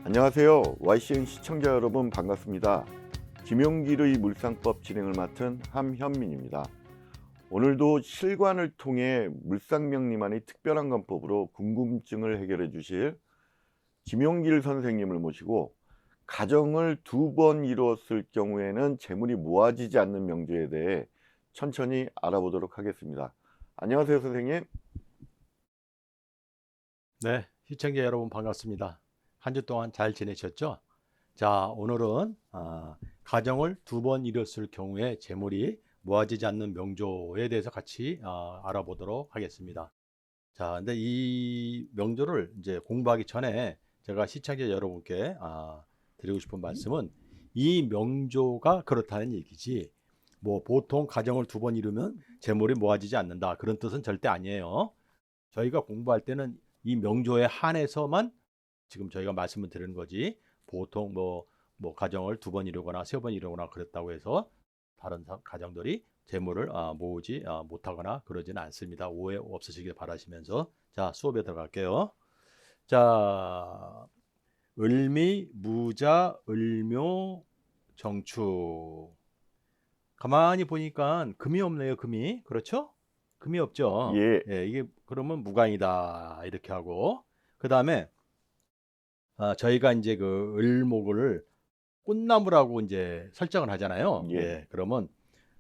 안녕하세요. YCN 시청자 여러분 반갑습니다. 김용길의 물상법 진행을 맡은 함현민입니다. 오늘도 실관을 통해 물상명리만의 특별한 관법으로 궁금증을 해결해 주실 김용길 선생님을 모시고 가정을 2번 이루었을 경우에는 재물이 모아지지 않는 명조에 대해 천천히 알아보도록 하겠습니다. 안녕하세요, 선생님. 네, 시청자 여러분 반갑습니다. 한 주 동안 잘 지내셨죠? 자, 오늘은 가정을 2번 이뤘을 경우에 재물이 모아지지 않는 명조에 대해서 같이 알아보도록 하겠습니다. 자, 근데 이 명조를 이제 공부하기 전에 제가 시청자 여러분께 드리고 싶은 말씀은 이 명조가 그렇다는 얘기지, 뭐 보통 가정을 2번 이루면 재물이 모아지지 않는다, 그런 뜻은 절대 아니에요. 저희가 공부할 때는 이 명조에 한해서만 지금 저희가 말씀을 드리는 거지, 보통 뭐 가정을 2번 이루거나 3번 이루거나 그랬다고 해서 다른 가정들이 재물을 모으지 못하거나 그러지는 않습니다. 오해 없으시길 바라시면서 자, 수업에 들어갈게요. 자, 을미, 무자, 을묘, 정축. 가만히 보니까 금이 없네요. 금이. 그렇죠? 금이 없죠. 예, 예, 이게 그러면 무관이다 이렇게 하고, 그 다음에 저희가 이제 그 을목을 꽃나무라고 이제 설정을 하잖아요. 예, 예, 그러면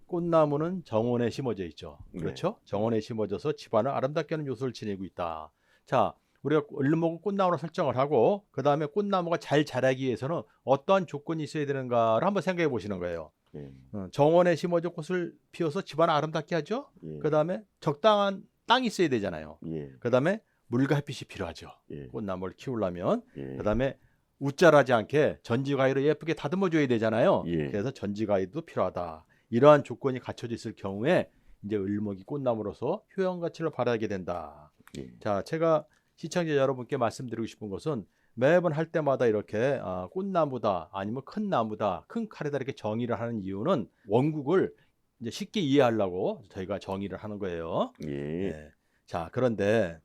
꽃나무는 정원에 심어져 있죠. 예, 그렇죠? 정원에 심어져서 집안을 아름답게 하는 요소를 지니고 있다. 자, 우리가 을목을 꽃나무로 설정을 하고, 그 다음에 꽃나무가 잘 자라기 위해서는 어떠한 조건이 있어야 되는가를 한번 생각해 보시는 거예요. 예, 정원에 심어져 꽃을 피워서 집안을 아름답게 하죠. 예, 그 다음에 적당한 땅이 있어야 되잖아요. 예, 그 다음에 물과 햇빛이 필요하죠. 예, 꽃나무를 키우려면. 예, 그 다음에 우짜라지 않게 전지가위로 예쁘게 다듬어 줘야 되잖아요. 예. 그래서 전지가위도 필요하다. 이러한 조건이 갖춰져 있을 경우에 이제 을목이 꽃나무로서 효용 가치를 발휘하게 된다. 예. 자, 제가 시청자 여러분께 말씀드리고 싶은 것은 매번 할 때마다 이렇게 꽃나무다 아니면 큰 나무다, 큰 칼이다 이렇게 정의를 하는 이유는 원국을 이제 쉽게 이해하려고 저희가 정의를 하는 거예요. 예, 예. 자, 그런데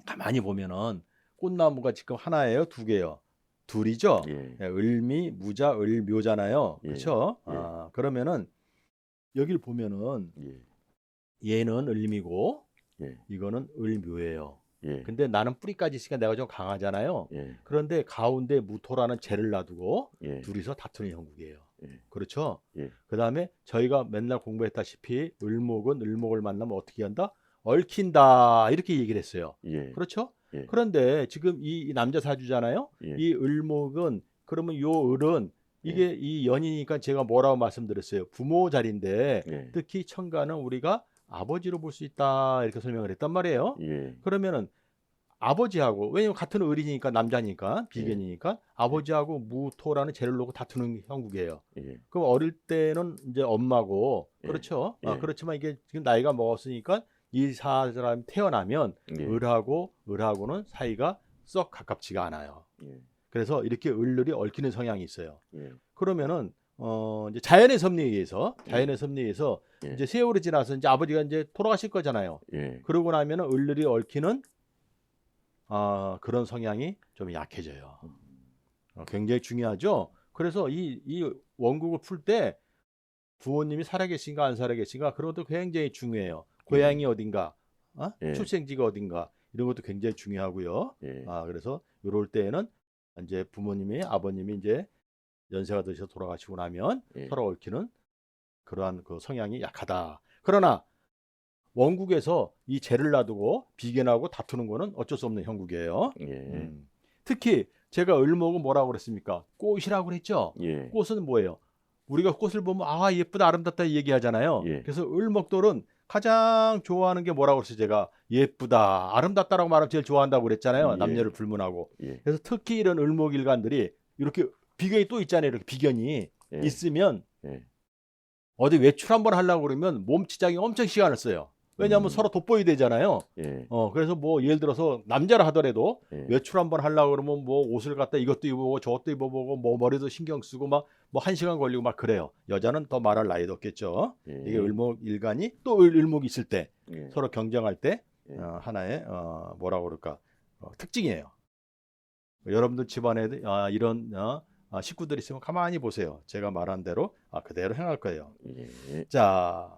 가만히 보면은 꽃나무가 지금 하나예요, 2개요? 둘이죠. 예, 예, 을미, 무자, 을묘잖아요. 예, 그렇죠? 예, 그러면은 여기를 보면은 예, 얘는 을미고 예, 이거는 을묘예요. 예, 근데 나는 뿌리까지 있으니까 내가 좀 강하잖아요. 예, 그런데 가운데 무토라는 재를 놔두고 예, 둘이서 다투는 형국이에요. 예, 그렇죠? 예, 그 다음에 저희가 맨날 공부했다시피 을목은 을목을 만나면 어떻게 한다? 얽힌다 이렇게 얘기를 했어요. 예, 그렇죠? 예, 그런데 지금 이 남자 사주잖아요. 예, 이 을목은, 그러면 요 을은 이게 이 연이니까 제가 뭐라고 말씀드렸어요? 부모 자리인데 예, 특히 천간은 우리가 아버지로 볼 수 있다 이렇게 설명을 했단 말이에요. 예, 그러면은 아버지하고, 왜냐면 같은 을이니까 남자니까 예, 비견이니까 아버지하고 무토라는 재를 놓고 다투는 형국이에요. 예, 그럼 어릴 때는 이제 엄마고, 예, 그렇죠? 예, 그렇지만 이게 지금 나이가 먹었으니까 이 사람이 태어나면 예, 을하고는 사이가 썩 가깝지가 않아요. 예, 그래서 이렇게 을을이 얽히는 성향이 있어요. 예, 그러면은 이제 자연의 섭리에 의해서 예, 이제 세월이 지나서 이제 아버지가 이제 돌아가실 거잖아요. 예, 그러고 나면은 을을이 얽히는 그런 성향이 좀 약해져요. 굉장히 중요하죠. 그래서 이 원국을 풀 때 부모님이 살아계신가 안 살아계신가 그런 것도 굉장히 중요해요. 고향이 어딘가, 예, 출생지가 어딘가 이런 것도 굉장히 중요하고요. 예, 그래서 이럴 때에는 이제 부모님이, 아버님이 이제 연세가 드셔서 돌아가시고 나면 예, 서로 얽히는 그러한 그 성향이 약하다. 그러나 원국에서 이 재를 놔두고 비견하고 다투는 거는 어쩔 수 없는 형국이에요. 예, 특히 제가 을목은 뭐라고 그랬습니까? 꽃이라고 그랬죠. 예, 꽃은 뭐예요? 우리가 꽃을 보면 예쁘다 아름답다 얘기하잖아요. 예, 그래서 을목돌은 가장 좋아하는 게 뭐라고 그랬어요? 제가 예쁘다 아름답다라고 말하면 제일 좋아한다고 그랬잖아요. 예, 남녀를 불문하고. 예, 그래서 특히 이런 을목일간들이 이렇게 비견이 또 있잖아요. 이렇게 비견이 예, 있으면 예, 어디 외출 한번 하려고 그러면 몸치장이 엄청 시간을 써요. 왜냐하면 서로 돋보여야 되잖아요. 예, 그래서 뭐 예를 들어서 남자라 하더라도 예, 외출 한번 하려고 그러면 뭐 옷을 갖다 이것도 입어보고 저것도 입어보고 뭐 머리도 신경 쓰고 막 뭐 1시간 걸리고 막 그래요. 여자는 더 말할 나이도 없겠죠. 예, 이게 을목일간이 또 을목이 있을 때 예, 서로 경쟁할 때 예. 하나의 뭐라고 그럴까 특징이에요. 여러분들 집안에 이런 식구들이 있으면 가만히 보세요. 제가 말한 대로 그대로 행할 거예요. 예. 자,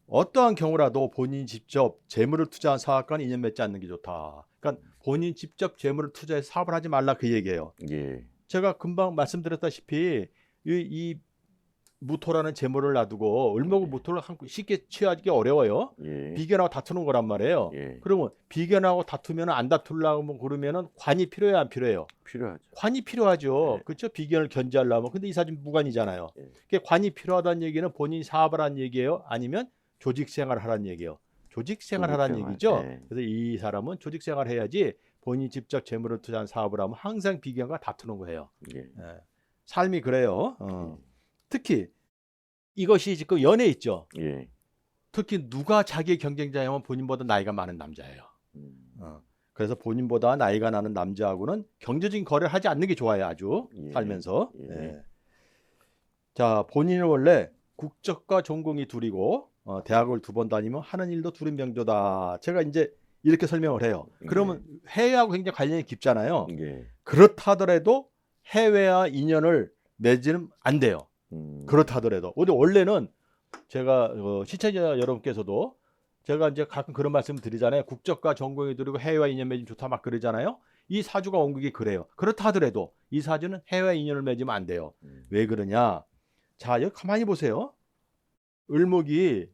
어떠한 경우라도 본인이 직접 재물을 투자한 사업과는 인연 맺지 않는 게 좋다. 그러니까 본인 직접 재물을 투자해서 사업을 하지 말라 그 얘기예요. 예. 제가 금방 말씀드렸다시피 이 무토라는 재물을 놔두고 을목은 무토를 쉽게 취하기 어려워요. 예. 비견하고 다투는 거란 말이에요. 예. 그러면 비견하고 다투면 안 다투려고 그러면은 관이 필요해요, 안 필요해요? 필요하죠. 관이 필요하죠. 예. 그렇죠? 비견을 견제하려면. 근데 이 사진 무관이잖아요. 예. 그러니까 관이 필요하다는 얘기는 본인이 사업을 하는 얘기예요? 아니면 조직 생활을 하라는 얘기예요? 조직 생활을 하라는 생활. 얘기죠. 예. 그래서 이 사람은 조직 생활을 해야지 본인이 직접 재물을 투자한 사업을 하면 항상 비견과 다투는 거예요. 예. 예. 삶이 그래요. 특히 이것이 지금 연애 있죠. 예. 특히 누가 자기의 경쟁자냐면 본인보다 나이가 많은 남자예요. 음. 그래서 본인보다 나이가 나는 남자하고는 경제적인 거래를 하지 않는 게 좋아요. 아주 예. 살면서. 예. 예. 자, 본인은 원래 국적과 전공이 둘이고 대학을 2번 다니면 하는 일도 둘인 명조다. 제가 이제 이렇게 설명을 해요. 그러면 해외하고 굉장히 관련이 깊잖아요. 예. 그렇다 하더라도 해외와 인연을 맺으면 안 돼요. 그렇다 하더라도. 근데 원래는 제가 시청자 여러분께서도 제가 이제 가끔 그런 말씀 드리잖아요. 국적과 전공이 둘이고 해외와 인연 맺으면 좋다 막 그러잖아요. 이 사주가 원국이 그래요. 그렇다 하더라도 이 사주는 해외와 인연을 맺으면 안 돼요. 왜 그러냐? 자, 여기 가만히 보세요. 을목이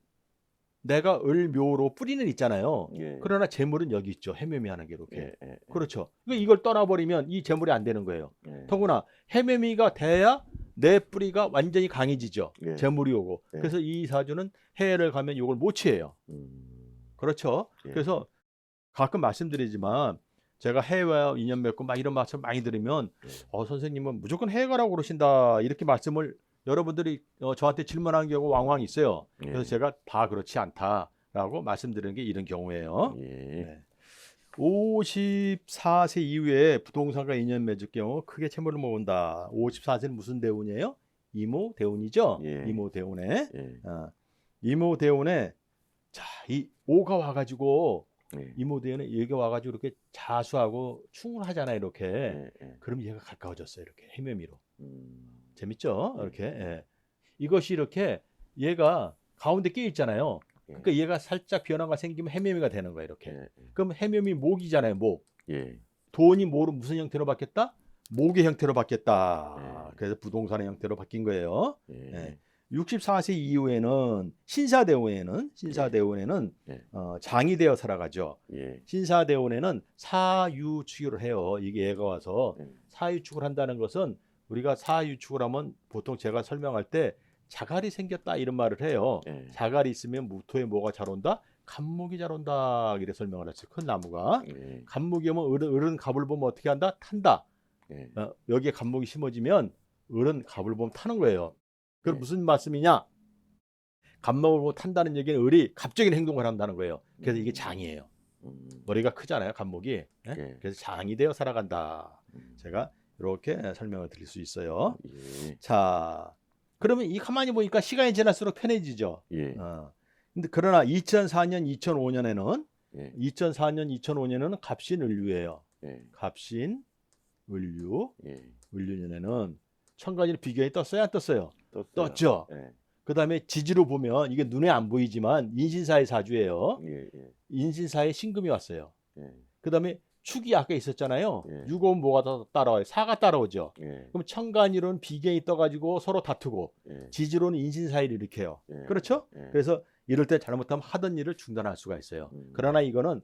내가 을묘로 뿌리는 있잖아요. 예. 그러나 재물은 여기 있죠. 해묘미 하는 게 이렇게. 예. 예. 그렇죠. 그러니까 이걸 떠나버리면 이 재물이 안 되는 거예요. 예. 더구나 해묘미가 돼야 내 뿌리가 완전히 강해지죠. 예. 재물이 오고. 예. 그래서 이 사주는 해외를 가면 이걸 못 취해요. 그렇죠. 예. 그래서 가끔 말씀드리지만 제가 해외와 인연 맺고 막 이런 말씀 많이 들으면 선생님은 무조건 해외 가라고 그러신다 이렇게 말씀을 여러분들이 저한테 질문하는 경우가 왕왕 있어요. 그래서 제가 다 그렇지 않다라고 말씀드리는 게 이런 경우예요. 예. 네. 54세 이후에 부동산과 인연 맺을 경우 크게 채무를 모은다. 54세는 무슨 대운이에요? 이모 대운이죠. 예. 이모 대운에 예. 이모 대운에 자, 이 5가 와가지고 예. 이모 대운에 얘가 와가지고 이렇게 자수하고 충을 하잖아요. 이렇게. 예. 그럼 얘가 가까워졌어요. 이렇게 해묘미로. 재밌죠? 예. 이렇게. 예. 이것이 이렇게 얘가 가운데 끼어 있잖아요. 그러니까 얘가 살짝 변화가 생기면 해묘미가 되는 거예요. 이렇게. 예. 그럼 해묘미 목이잖아요. 목. 예. 돈이 뭐로 무슨 형태로 바뀌었다? 목의 형태로 바뀌었다. 예. 그래서 부동산의 형태로 바뀐 거예요. 예. 예. 64세 이후에는 신사대운에는 예. 장이 되어 살아가죠. 예. 신사대운에는 사유축을 해요. 이게 얘가 와서 예. 사유축을 한다는 것은 우리가 사유축을 하면 보통 제가 설명할 때 자갈이 생겼다 이런 말을 해요. 예. 자갈이 있으면 무토에 뭐가 잘 온다? 갑목이 잘 온다 이렇게 설명을 했어요. 큰 나무가. 예. 갑목이 오면 을은 갑을 보면 어떻게 한다? 탄다. 예. 여기에 갑목이 심어지면 을은 갑을 보면 타는 거예요. 그럼 네. 무슨 말씀이냐? 갑목을 보고 탄다는 얘기는 을이 갑적인 행동을 한다는 거예요. 그래서 이게 장이에요. 머리가 크잖아요, 갑목이. 예? 예. 그래서 장이 되어 살아간다. 제가 이렇게 설명을 드릴 수 있어요. 예. 자, 그러면 이 가만히 보니까 시간이 지날수록 편해지죠. 예. 근데 그러나 2004년, 2005년에는 예. 2004년, 2005년에는 갑신을류예요. 예. 갑신을류. 예. 을류년에는 천간일 비견이 떴어요, 안 떴어요? 떴어요. 떴죠. 예. 그다음에 지지로 보면 이게 눈에 안 보이지만 인신사의 사주예요. 예. 예. 인신사에 신금이 왔어요. 예. 그다음에 축이 아까 있었잖아요. 예. 6은 뭐가 따라와요? 사가 따라오죠. 예. 그럼 천간일은 비견이 떠가지고 서로 다투고 예. 지지로는 인신사의를 일으켜요. 예. 그렇죠? 예. 그래서 이럴 때 잘못하면 하던 일을 중단할 수가 있어요. 그러나 이거는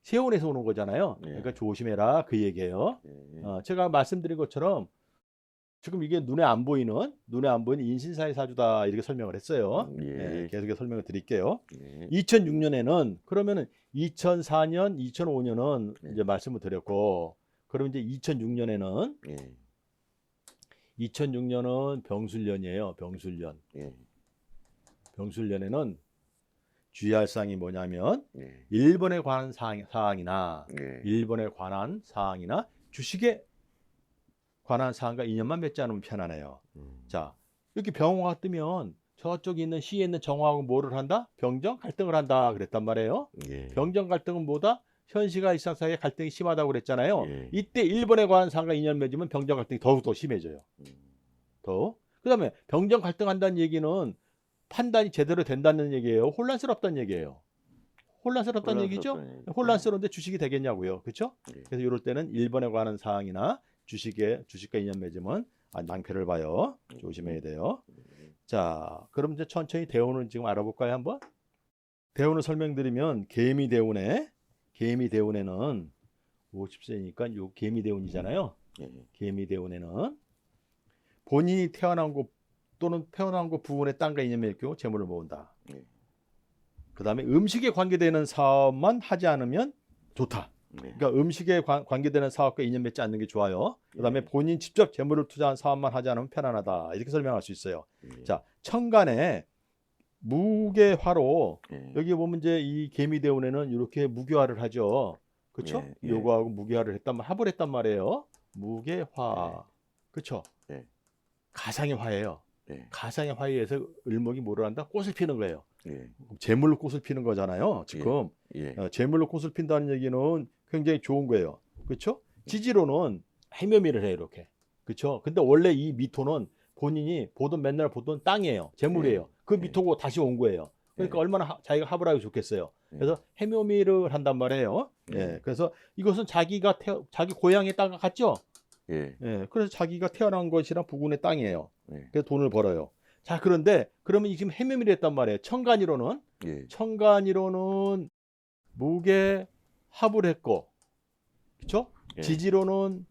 세운에서 오는 거잖아요. 예. 그러니까 조심해라 그 얘기예요. 예. 제가 말씀드린 것처럼 지금 이게 눈에 안 보이는 인신사의 사주다 이렇게 설명을 했어요. 예. 계속해서 설명을 드릴게요. 예. 2006년에는 그러면은 2004년, 2005년은 네. 이제 말씀을 드렸고, 그럼 이제 2006년에는 예. 2006년은 병술년이에요. 병술년. 예. 병술년에는 주의할 사항이 뭐냐면 예. 일본에 관한 사항이나 예. 일본에 관한 사항이나 주식에 관한 사항과 인연만 맺지 않으면 편하네요. 자, 이렇게 병화가 뜨면 저쪽에 있는 시에 있는 정화하고 뭐를 한다? 병정 갈등을 한다 그랬단 말이에요. 예. 병정 갈등은 뭐다? 현시가 일상 사이에 갈등이 심하다고 그랬잖아요. 예. 이때 일본에 관한 사항과 인연 맺으면 병정 갈등이 더욱더 심해져요. 더. 그다음에 병정 갈등한다는 얘기는 판단이 제대로 된다는 얘기예요. 혼란스럽다는 얘기예요. 혼란스럽다는 얘기죠. 혼란스러운데 주식이 되겠냐고요. 그렇죠? 예. 그래서 이럴 때는 일본에 관한 사항이나 주식과 인연 맺으면 낭패를 봐요. 조심해야 돼요. 자, 그럼 이제 천천히 대운을 지금 알아볼까요, 한번? 대운을 설명드리면 개미대운에는 50세니까 요 개미대운이잖아요. 예. 개미대운에는 본인이 태어난 곳 또는 태어난 곳 부근의 땅과 인연 맺을 경우 재물을 모은다. 예. 그다음에 음식에 관계되는 사업만 하지 않으면 좋다. 네. 그러니까 음식에 관계되는 사업과 인연 맺지 않는 게 좋아요. 그다음에 예. 본인 직접 재물을 투자한 사업만 하지 않으면 편안하다. 이렇게 설명할 수 있어요. 예. 자, 천간에 무게화로 예. 여기 보면 이제 이 개미대운에는 이렇게 무게화를 하죠. 그렇죠? 예. 요거하고 무게화를 합을 했단 말이에요. 무게화. 그렇죠? 예. 가상의 화예요. 예. 가상의 화에 의해서 을목이 뭐를 한다? 꽃을 피는 거예요. 예. 재물로 꽃을 피는 거잖아요. 지금 예. 재물로 꽃을 핀다는 얘기는 굉장히 좋은 거예요. 그렇죠? 지지로는 해묘미를 해요, 이렇게. 그렇죠? 근데 원래 이 미토는 본인이 맨날 보던 땅이에요. 재물이에요. 그 미토고 다시 온 거예요. 그러니까 얼마나 자기가 합을 하기 좋겠어요. 그래서 해묘미를 한단 말이에요. 예. 그래서 이것은 자기 고향의 땅과 같죠? 예. 예. 그래서 자기가 태어난 것이랑 부근의 땅이에요. 예. 그래서 돈을 벌어요. 자, 그런데 그러면 지금 해묘미를 했단 말이에요. 천간이로는 예. 무게 합을 했고, 그렇죠? 예. 지지로는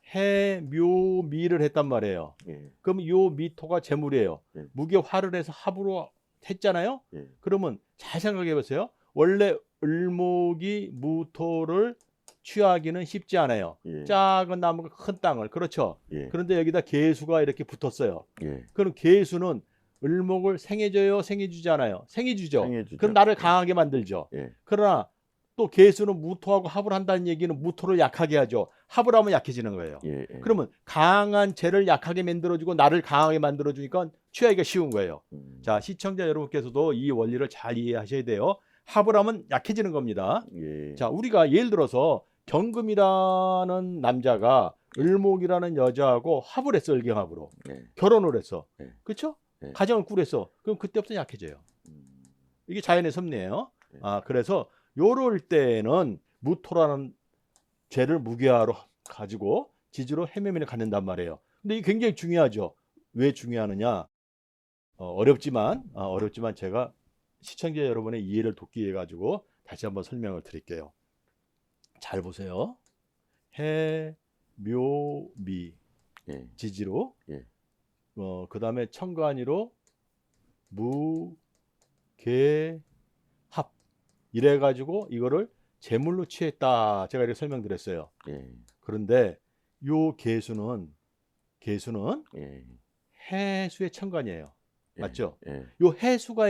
해묘미를 했단 말이에요. 예. 그럼 요 미토가 재물이에요. 예. 무게 화를 해서 합으로 했잖아요. 예. 그러면 잘 생각해 보세요. 원래 을목이 무토를 취하기는 쉽지 않아요. 예. 작은 나무가 큰 땅을. 그렇죠. 예. 그런데 여기다 개수가 이렇게 붙었어요. 예. 그럼 개수는 을목을 생해줘요, 생해주지 않아요? 생해주죠. 생해주죠. 그럼 나를 강하게 만들죠. 예. 그러나 또 개수는 무토하고 합을 한다는 얘기는 무토를 약하게 하죠. 합을 하면 약해지는 거예요. 예. 그러면 강한 쟤를 약하게 만들어주고 나를 강하게 만들어주니까 취하기가 쉬운 거예요. 자, 시청자 여러분께서도 이 원리를 잘 이해하셔야 돼요. 합을 하면 약해지는 겁니다. 예. 자, 우리가 예를 들어서 경금이라는 남자가 을목이라는 여자하고 합을 했어, 을경합으로. 예. 결혼을 했어. 네. 그렇죠? 네. 가정을 꾸렸어. 그럼 그때부터 약해져요. 이게 자연의 섭리예요. 네. 그래서 요럴 때는 무토라는 죄를 무게화로 가지고 지지로 해묘미를 갖는단 말이에요. 근데 이게 굉장히 중요하죠. 왜 중요하느냐? 어렵지만 제가 시청자 여러분의 이해를 돕기 위해 가지고 다시 한번 설명을 드릴게요. 잘 보세요. 해묘미 예. 지지로 예. 그 다음에 천간이로 무게합 이래가지고 이거를 재물로 취했다. 제가 이렇게 설명드렸어요. 예. 그런데 요 개수는 예. 해수의 천간이에요. 예. 맞죠? 예. 요 개수가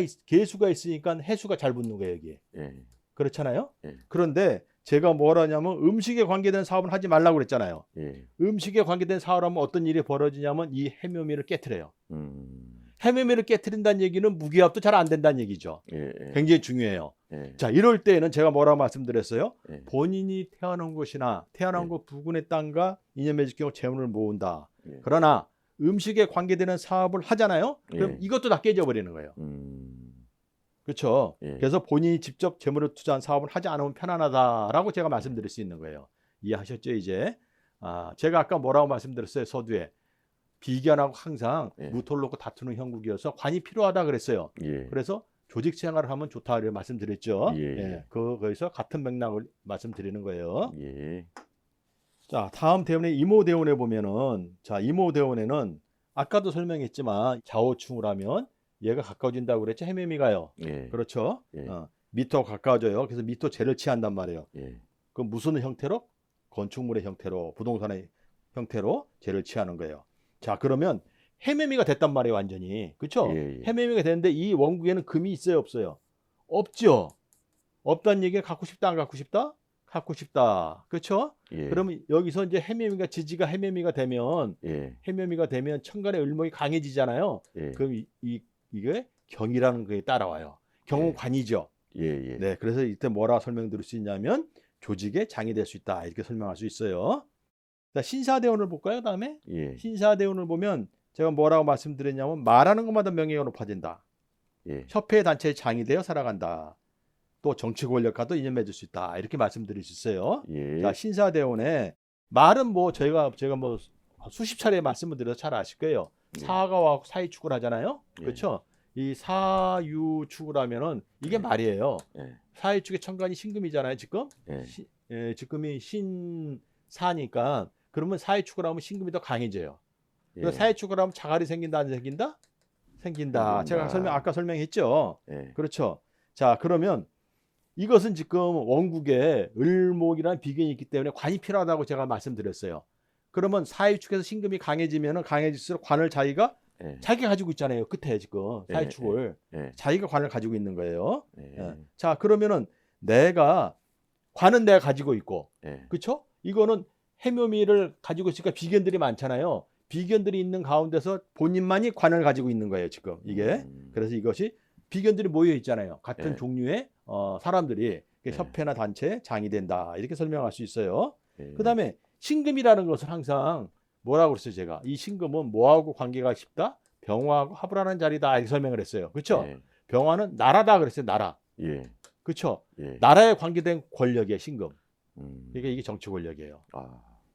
있으니까 해수가 잘 붙는 거예요, 여기에. 예. 그렇잖아요? 예. 그런데 제가 뭘 하냐면 음식에 관계된 사업은 하지 말라고 그랬잖아요. 예. 음식에 관계된 사업을 하면 어떤 일이 벌어지냐면 이 해묘미를 깨트려요. 해묘미를 깨트린다는 얘기는 무게합도 잘 안 된다는 얘기죠. 예. 굉장히 중요해요. 예. 자, 이럴 때는 제가 뭐라고 말씀드렸어요? 예. 본인이 태어난 곳이나 태어난 예. 곳 부근의 땅과 인연 맺을 경우 재물을 모은다. 예. 그러나 음식에 관계되는 사업을 하잖아요. 그럼 예. 이것도 다 깨져버리는 거예요. 그렇죠? 예. 그래서 본인이 직접 재물을 투자한 사업을 하지 않으면 편안하다라고 제가 말씀드릴 수 있는 거예요. 이해하셨죠, 이제? 제가 아까 뭐라고 말씀드렸어요, 서두에. 비견하고 항상 예. 무토를 놓고 다투는 형국이어서 관이 필요하다 그랬어요. 예. 그래서 조직 생활을 하면 좋다 이렇게 말씀드렸죠. 예. 거기서 같은 맥락을 말씀드리는 거예요. 예. 자, 다음 대운의 이모대운에 보면은, 자, 이모대운에는 아까도 설명했지만 좌우충을 하면 얘가 가까워진다고 그랬죠. 해묘미가요. 예. 그렇죠. 예. 미토가 가까워져요. 그래서 미토 재를 취한단 말이에요. 예. 그럼 무슨 형태로? 건축물의 형태로, 부동산의 형태로 재를 취하는 거예요. 자, 그러면 해묘미가 됐단 말이에요, 완전히. 그렇죠? 예. 해묘미가 됐는데 이 원국에는 금이 있어요, 없어요? 없죠. 없다는 얘기가 갖고 싶다, 안 갖고 싶다? 갖고 싶다. 그렇죠? 예. 그러면 여기서 이제 해묘미가 지지가 해묘미가 되면 예. 천간의 을목이 강해지잖아요. 예. 그럼 이게 경이라는 게 따라와요. 경은 예. 관이죠. 예. 예. 네, 그래서 이때 뭐라 설명드릴 수 있냐면 조직의 장이 될 수 있다. 이렇게 설명할 수 있어요. 자, 신사대운을 볼까요? 다음에 예. 신사대운을 보면 제가 뭐라고 말씀드렸냐면 말하는 것마다 명예가 높아진다. 예. 협회 단체의 장이 되어 살아간다. 또 정치 권력과도 인연 맺을 수 있다. 이렇게 말씀드릴 수 있어요. 예. 자, 신사대운에 말은 뭐 제가 뭐 수십 차례 말씀을 드려서 잘 아실 거예요. 예. 사가와 사유축을 하잖아요. 예. 그렇죠? 이 사유축을 하면은 이게 말이에요. 예. 사유축의 천간이 신금이잖아요. 지금 예. 지금이 신사니까 그러면 사유축을 하면 신금이 더 강해져요. 예. 사유축을 하면 자갈이 생긴다 안 생긴다? 생긴다. 제가 아까 설명했죠. 예. 그렇죠. 자, 그러면 이것은 지금 원국에 을목이라는 비견이 있기 때문에 관이 필요하다고 제가 말씀드렸어요. 그러면 사유축에서 신금이 강해지면 강해질수록 관을 자기가 가지고 있잖아요. 끝에 지금 사유축을 자기가 관을 가지고 있는 거예요. 자, 그러면은 관은 내가 가지고 있고, 그렇죠? 이거는 해묘미를 가지고 있으니까 비견들이 많잖아요. 비견들이 있는 가운데서 본인만이 관을 가지고 있는 거예요. 지금 이게. 그래서 이것이 비견들이 모여 있잖아요. 같은 종류의 사람들이 협회나 단체 장이 된다. 이렇게 설명할 수 있어요. 그다음에 신금이라는 것은 항상 뭐라고 그랬어요, 제가? 이 신금은 뭐하고 관계가 쉽다? 병화하고 합을 하는 자리다. 이렇게 설명을 했어요. 그렇죠? 병화는 나라다 그랬어요. 나라. 그렇죠? 나라에 관계된 권력이에요, 신금. 그러니까 이게 정치 권력이에요.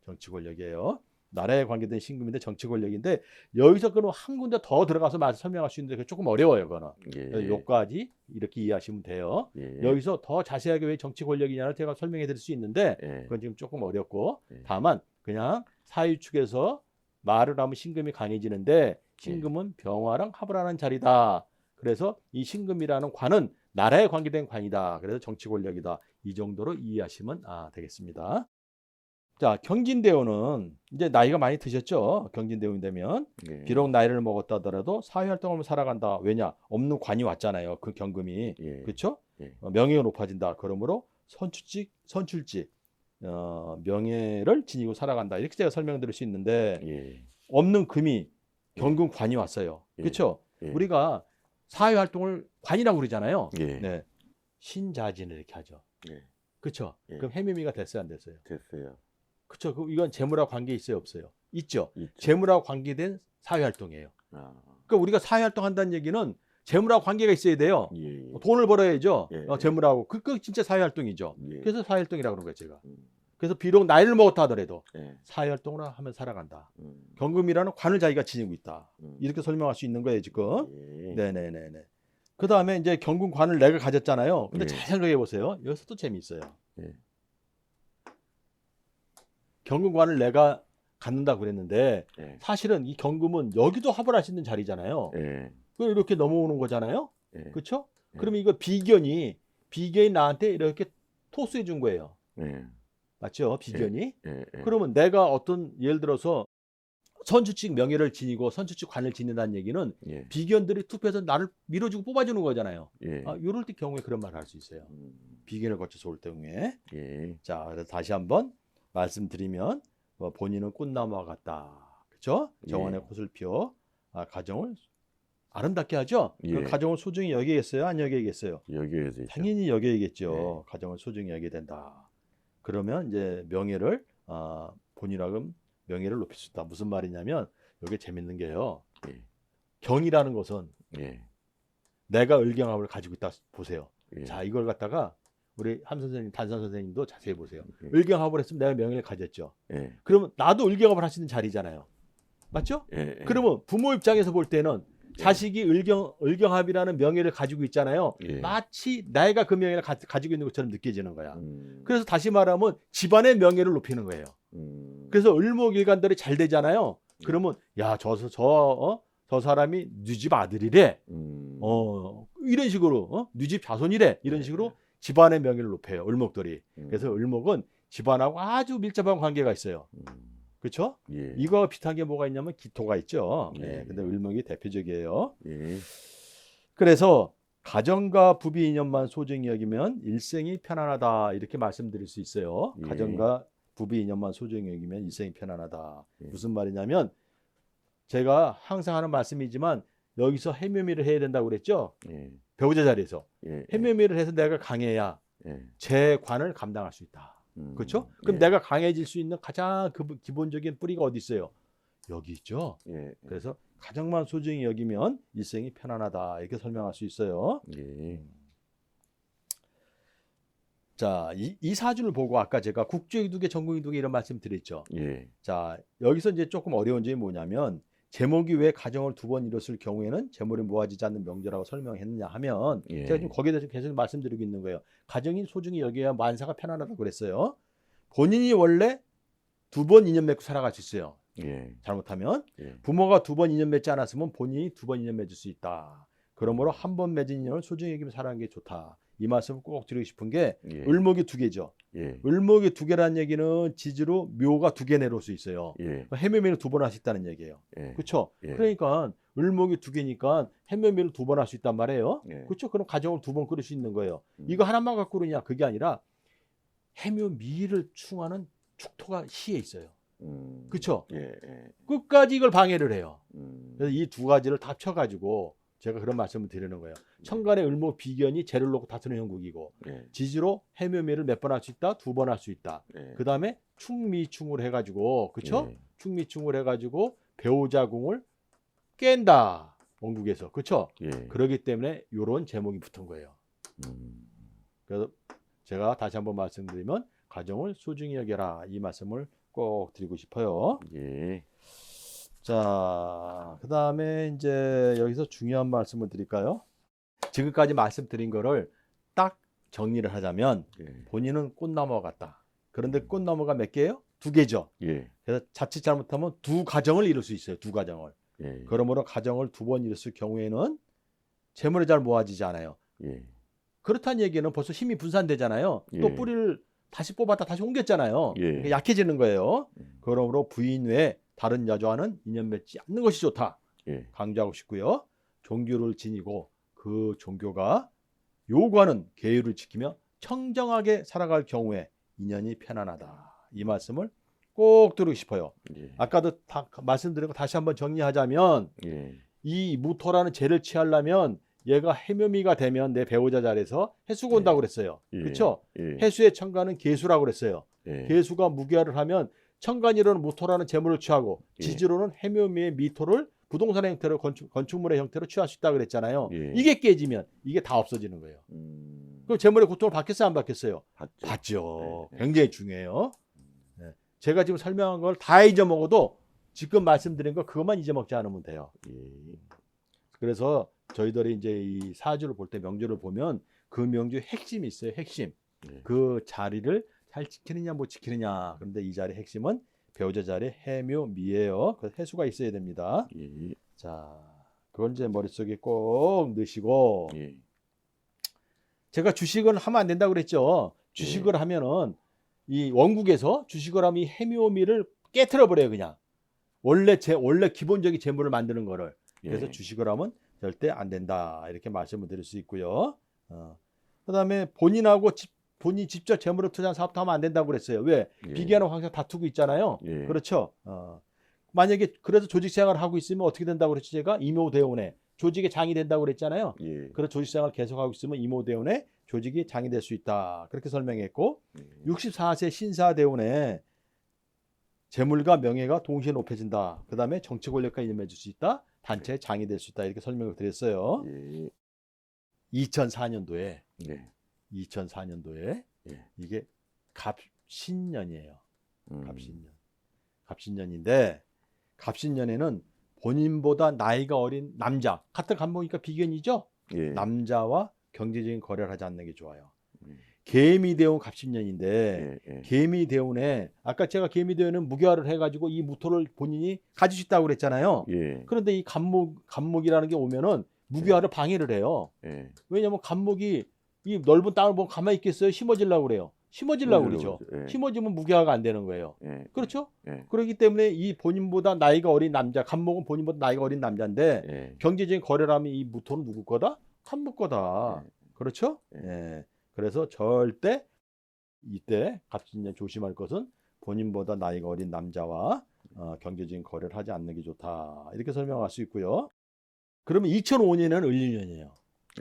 정치 권력이에요. 나라에 관계된 신금인데 정치 권력인데 여기서 그럼 한 군데 더 들어가서 설명할 수 있는데 조금 어려워요. 그거는. 여기까지 이렇게 이해하시면 돼요. 여기서 더 자세하게 왜 정치 권력이냐를 제가 설명해 드릴 수 있는데 그건 지금 조금 어렵고 다만 그냥 사유축에서 말을 하면 신금이 강해지는데 신금은 병화랑 합을 하는 자리다. 그래서 이 신금이라는 관은 나라에 관계된 관이다. 그래서 정치 권력이다. 이 정도로 이해하시면 되겠습니다. 자, 경진대운은 이제 나이가 많이 드셨죠. 경진대운이 되면 비록 나이를 먹었다 하더라도 사회활동을 살아간다. 왜냐? 없는 관이 왔잖아요. 그 경금이. 그렇죠? 명예가 높아진다. 그러므로 선출직 명예를 지니고 살아간다. 이렇게 제가 설명드릴 수 있는데 없는 금이 경금 관이 왔어요. 그렇죠? 우리가 사회활동을 관이라고 그러잖아요. 네. 신자진을 이렇게 하죠. 그렇죠? 그럼 해묘미가 됐어요, 안 됐어요? 됐어요. 그렇죠. 이건 재물하고 관계 있어요, 없어요? 있죠. 재물하고 관계된 사회활동이에요. 그러니까 우리가 사회활동 한다는 얘기는 재물하고 관계가 있어야 돼요. 돈을 벌어야죠. 재물하고. 그거 진짜 사회활동이죠. 그래서 사회활동이라고 그런 거예요, 제가. 그래서 비록 나이를 먹었다 하더라도 사회활동을 하면 살아간다. 경금이라는 관을 자기가 지니고 있다. 이렇게 설명할 수 있는 거예요, 지금. 네네네네. 그 다음에 이제 경금관을 내가 가졌잖아요. 근데 잘 생각해 보세요. 여기서 또 재미있어요. 경금관을 내가 갖는다고 그랬는데 사실은 이 경금은 여기도 합을 할 수 있는 자리잖아요. 이렇게 넘어오는 거잖아요. 그렇죠? 그러면 이거 비견이 나한테 이렇게 토스해 준 거예요. 맞죠? 비견이. 그러면 내가 어떤 예를 들어서 선출직 명예를 지니고 선출직 관을 지닌다는 얘기는 비견들이 투표해서 나를 밀어주고 뽑아주는 거잖아요. 이럴 때 경우에 그런 말을 할 수 있어요. 비견을 거쳐서 올 경우에. 자, 그래서 다시 한번 말씀드리면 본인은 꽃나무와 같다. 그렇죠? 정원의 꽃을 피워 가정을 아름답게 하죠. 그 가정을 소중히 여기겠어요? 안 여기겠어요? 여기야죠. 당연히 여기겠죠. 가정을 소중히 여기게 된다. 그러면 이제 명예를 본인하고 명예를 높일 수 있다. 무슨 말이냐면 여기 재밌는 게요. 경이라는 것은 내가 을경합을 가지고 있다 보세요. 자, 이걸 갖다가 우리 함 선생님, 단선 선생님도 자세히 보세요. 을경합을 했으면 내가 명예를 가졌죠. 그러면 나도 을경합을 할 수 있는 자리잖아요. 맞죠? 그러면 부모 입장에서 볼 때는 자식이 을경합이라는 명예를 가지고 있잖아요. 마치 내가 그 명예를 가지고 있는 것처럼 느껴지는 거야. 그래서 다시 말하면 집안의 명예를 높이는 거예요. 그래서 을목일간들이 잘 되잖아요. 그러면 야, 저 사람이 네 집 아들이래. 이런 식으로 네 집 자손이래. 이런 식으로 집안의 명예를 높여요. 을목들이. 그래서 을목은 집안하고 아주 밀접한 관계가 있어요. 그렇죠? 이거와 비슷한 게 뭐가 있냐면 기토가 있죠. 근데 을목이 대표적이에요. 그래서 가정과 부비 인연만 소중히 여기면 일생이 편안하다. 이렇게 말씀드릴 수 있어요. 가정과 부비 인연만 소중히 여기면 일생이 편안하다. 무슨 말이냐면 제가 항상 하는 말씀이지만 여기서 해묘미를 해야 된다고 그랬죠. 배우자 자리에서 해묘미를 해서 내가 강해야 제 관을 감당할 수 있다. 그렇죠? 그럼 예. 내가 강해질 수 있는 가장 기본적인 뿌리가 어디 있어요? 여기 있죠. 예. 그래서 가정만 소중히 여기면 일생이 편안하다 이렇게 설명할 수 있어요. 예. 자, 이 사주를 보고 아까 제가 국주의 2개, 전국의 2개 이런 말씀 드렸죠. 예. 자, 여기서 이제 조금 어려운 점이 뭐냐면 제목이 왜 가정을 2번 이뤘을 경우에는 재물이 모아지지 않는 명제라고 설명했느냐 하면 예. 제가 지금 거기에 대해서 계속 말씀드리고 있는 거예요. 가정이 소중히 여겨야 만사가 편안하다고 그랬어요. 본인이 원래 2번 인연 맺고 살아갈 수 있어요. 예. 잘못하면 예. 부모가 2번 인연 맺지 않았으면 본인이 2번 인연 맺을 수 있다. 그러므로 한 번 맺은 인연을 소중히 여기며 살아가는 게 좋다. 이 말씀을 꼭 드리고 싶은 게 예. 을목이 2개죠. 예. 을목이 2개라는 얘기는 지지로 묘가 2개 내려올 수 있어요. 예. 해묘미를 2번 할 수 있다는 얘기예요. 예. 그렇죠? 예. 그러니까 을목이 2개니까 해묘미를 2번 할 수 있단 말이에요. 예. 그렇죠? 그럼 가정을 2번 꾸릴 수 있는 거예요. 음. 이거 하나만 갖고 그러냐? 그게 아니라 해묘미를 충하는 축토가 시에 있어요. 그렇죠? 예. 예. 끝까지 이걸 방해를 해요. 음. 그래서 이 2가지를 다 합쳐가지고 제가 그런 말씀을 드리는 거예요. 천간의 을목 비견이 재를 놓고 다투는 형국이고 예. 지지로 해묘미를 몇 번 할 수 있다, 2번 할 수 있다. 예. 그 다음에 충미충을 해가지고, 그쵸? 예. 충미충을 해가지고 배우자궁을 깬다. 원국에서, 그쵸? 예. 그러기 때문에 이런 제목이 붙은 거예요. 그래서 제가 다시 한번 말씀드리면 가정을 소중히 여겨라 이 말씀을 꼭 드리고 싶어요. 예. 자, 그 다음에 이제 여기서 중요한 말씀을 드릴까요? 지금까지 말씀드린 거를 딱 정리를 하자면 예. 본인은 꽃나무와 같다. 그런데 꽃나무가 몇 개예요? 2개죠. 예. 그래서 자칫 잘못하면 2가정을 이룰 수 있어요. 2가정을. 예. 그러므로 가정을 2번 이뤘을 경우에는 재물이 잘 모아지지 않아요. 예. 그렇다는 얘기는 벌써 힘이 분산되잖아요. 예. 또 뿌리를 다시 뽑았다 다시 옮겼잖아요. 예. 그러니까 약해지는 거예요. 그러므로 부인 외에 다른 여자와는 인연 맺지 않는 것이 좋다. 예. 강조하고 싶고요. 종교를 지니고 그 종교가 요구하는 계율을 지키며 청정하게 살아갈 경우에 인연이 편안하다. 이 말씀을 꼭 드리고 싶어요. 예. 아까도 다 말씀드린 거 다시 한번 정리하자면 예. 이 무토라는 죄를 취하려면 얘가 해묘미가 되면 내 배우자 자리에서 해수가 온다고 그랬어요. 예. 그렇죠? 예. 해수의 천간은 계수라고 그랬어요. 예. 계수가 무기화를 하면 천간이로는 무토라는 재물을 취하고 예. 지지로는 해묘미의 미토를 부동산의 형태로 건축물의 형태로 취할 수 있다고 그랬잖아요. 예. 이게 깨지면 이게 다 없어지는 거예요. 음. 그럼 재물의 고통을 받겠어요? 안 받겠어요? 봤죠. 받죠. 네. 굉장히 중요해요. 네. 제가 지금 설명한 걸 다 잊어먹어도 지금 말씀드린 거 그것만 잊어먹지 않으면 돼요. 예. 그래서 저희들이 이제 이 사주를 볼 때 명주를 보면 그 명주의 핵심이 있어요. 핵심. 예. 그 자리를 잘 지키느냐 못 지키느냐. 그런데 이 자리의 핵심은 배우자 자리에 해묘미예요. 그래서 해수가 있어야 됩니다. 예. 자, 그건 이제 머릿속에 꼭 넣으시고 예. 제가 주식을 하면 안 된다고 그랬죠. 주식을 하면은 이 원국에서 주식을 하면 이 해묘미를 깨트려 버려요, 그냥. 원래 기본적인 재물을 만드는 거를. 그래서 예. 주식을 하면 절대 안 된다. 이렇게 말씀을 드릴 수 있고요. 그다음에 본인이 직접 재물을 투자한 사업도 하면 안 된다고 그랬어요. 왜? 예. 비계는 항상 다투고 있잖아요. 예. 그렇죠. 만약에 그래서 조직 생활을 하고 있으면 어떻게 된다고 그랬죠? 제가 이모대운에 조직의 장이 된다고 그랬잖아요. 예. 그래서 조직 생활을 계속하고 있으면 이모대운에 조직이 장이 될 수 있다. 그렇게 설명했고 예. 64세 신사대운에 재물과 명예가 동시에 높아진다. 그 다음에 정치 권력과 인연 맺을 수 있다. 단체의 장이 될 수 있다. 이렇게 설명을 드렸어요. 예. 2004년도에 예. 이게 갑신년이에요. 음. 갑신년인데 갑신년에는 본인보다 나이가 어린 남자, 같은 간목이니까 비견이죠. 예. 남자와 경제적인 거래를 하지 않는 게 좋아요. 예. 개미대운 갑신년인데 예. 예. 개미대운에 아까 제가 개미대운은 무교화를 해가지고 이 무토를 본인이 가질 수 있다고 그랬잖아요. 예. 그런데 이 간목이라는 게 오면은 무교화를 방해를 해요. 예. 왜냐하면 간목이 이 넓은 땅을 보고 가만히 있겠어요? 심어지려고 그래요. 심어지려고 그러죠. 예. 심어지면 무교화가 안 되는 거예요. 예. 그렇죠? 예. 그렇기 때문에 이 본인보다 나이가 어린 남자, 간목은 본인보다 나이가 어린 남자인데 예. 경제적인 거래를 하면 이 무토는 누구 거다? 간목 거다. 예. 그렇죠? 예. 예. 그래서 절대 이때 갑신년 조심할 것은 본인보다 나이가 어린 남자와 경제적인 거래를 하지 않는 게 좋다. 이렇게 설명할 수 있고요. 그러면 2005년에는 을유년이에요.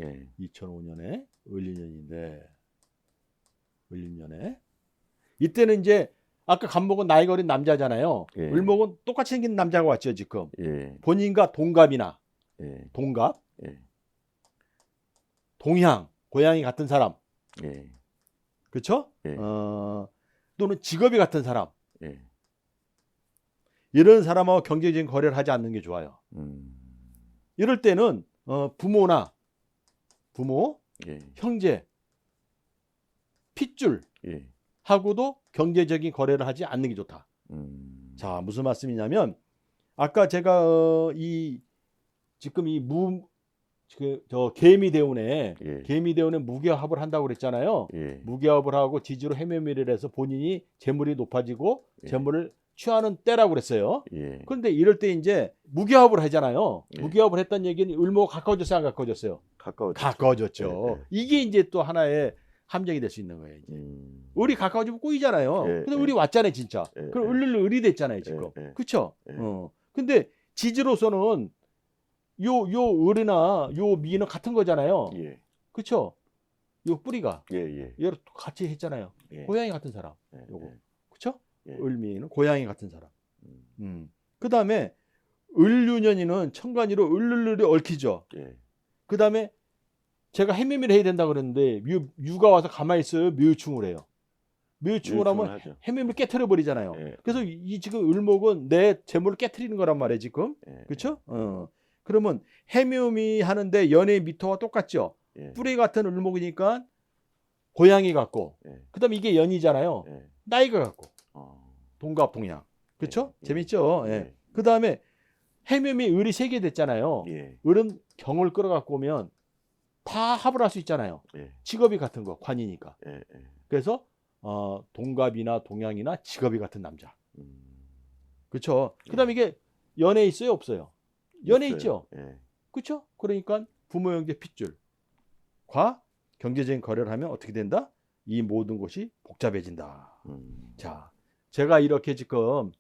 예. 2005년에 을유년인데 을유년에 이때는 이제 아까 간목은 나이가 어린 남자잖아요. 예. 을목은 똑같이 생긴 남자가 왔죠, 지금. 예. 본인과 동갑이나 예. 동갑, 예. 동향, 고향이 같은 사람. 예. 그렇죠? 예. 또는 직업이 같은 사람. 예. 이런 사람하고 경제적인 거래를 하지 않는 게 좋아요. 이럴 때는 부모나 부모, 예. 형제, 핏줄 예. 하고도 경제적인 거래를 하지 않는 게 좋다. 자, 무슨 말씀이냐면 아까 제가 지금 개미 대운에 예. 개미 대운에 무게합을 한다고 그랬잖아요. 예. 무게합을 하고 지지로 해매미를 해서 본인이 재물이 높아지고 예. 재물을 취하는 때라고 그랬어요. 예. 그런데 이럴 때 이제 무게합을 하잖아요. 예. 무게합을 했다는 얘기는 을목가 가까워졌어요, 안 가까워졌어요? 가까워졌죠. 예. 예. 이게 이제 또 하나의 함정이 될 수 있는 거예요. 이제. 을이 가까워지면 꼬이잖아요. 예. 근데 예. 을이 왔잖아요, 진짜. 예. 그럼 예. 을이 됐잖아요, 지금. 예. 예. 그렇죠? 예. 근데 지지로서는 요 을이나 요 미는 같은 거잖아요. 예. 그렇죠? 요 뿌리가 예. 얘랑 같이 했잖아요. 예. 고양이 같은 사람. 예. 요거. 그렇죠? 예. 을미는 고양이 같은 사람. 그다음에 을유년이는 천간이로 을을이 얽히죠. 예. 그다음에 제가 해매미를 해야 된다 그랬는데 유가 와서 가만히 있어요. 묘충을 해요. 묘충을 하면 하죠. 해매미를 깨트려 버리잖아요. 예. 그래서 이 지금 을목은 내 재물을 깨트리는 거란 말이에요, 지금. 예. 그렇죠? 그러면 해묘미 하는데 연의 미토와 똑같죠. 예. 뿌리 같은 을목이니까 고양이 같고, 예. 그다음에 이게 연이잖아요. 예. 나이가 같고, 어. 동갑 동양. 그렇죠? 예. 재밌죠? 예. 예. 그다음에 해묘미 을이 3개 됐잖아요. 예. 을은 경을 끌어갖고 오면 다 합을 할 수 있잖아요. 예. 직업이 같은 거, 관이니까. 예. 예. 그래서 동갑이나 동양이나 직업이 같은 남자. 음. 그렇죠? 예. 그다음에 이게 연애 있어요, 없어요? 연애 있죠. 예. 그렇죠? 그러니까 부모 형제 핏줄과 경제적인 거래를 하면 어떻게 된다? 이 모든 것이 복잡해진다. 자, 제가 이렇게 지금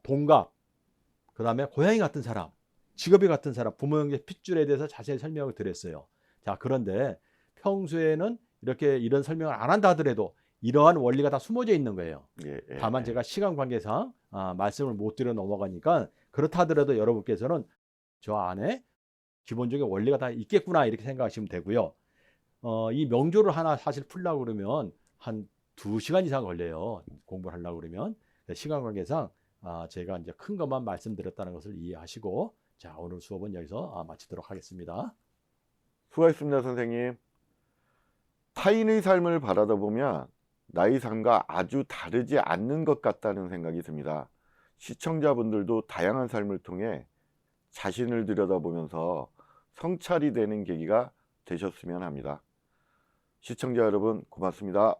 동갑, 그다음에 고양이 같은 사람, 직업이 같은 사람, 부모 형제 핏줄에 대해서 자세히 설명을 드렸어요. 자, 그런데 평소에는 이렇게 이런 설명을 안 한다 하더라도 이러한 원리가 다 숨어져 있는 거예요. 예. 예. 다만 제가 시간 관계상 말씀을 못 드려 넘어가니까 그렇다 하더라도 여러분께서는 저 안에 기본적인 원리가 다 있겠구나 이렇게 생각하시면 되고요. 이 명조를 하나 사실 풀려고 그러면 한 2시간 이상 걸려요. 공부를 하려고 그러면. 시간 관계상 제가 이제 큰 것만 말씀드렸다는 것을 이해하시고, 자, 오늘 수업은 여기서 마치도록 하겠습니다. 수고하셨습니다, 선생님. 타인의 삶을 바라다 보면 나의 삶과 아주 다르지 않는 것 같다는 생각이 듭니다. 시청자분들도 다양한 삶을 통해 자신을 들여다보면서 성찰이 되는 계기가 되셨으면 합니다. 시청자 여러분, 고맙습니다.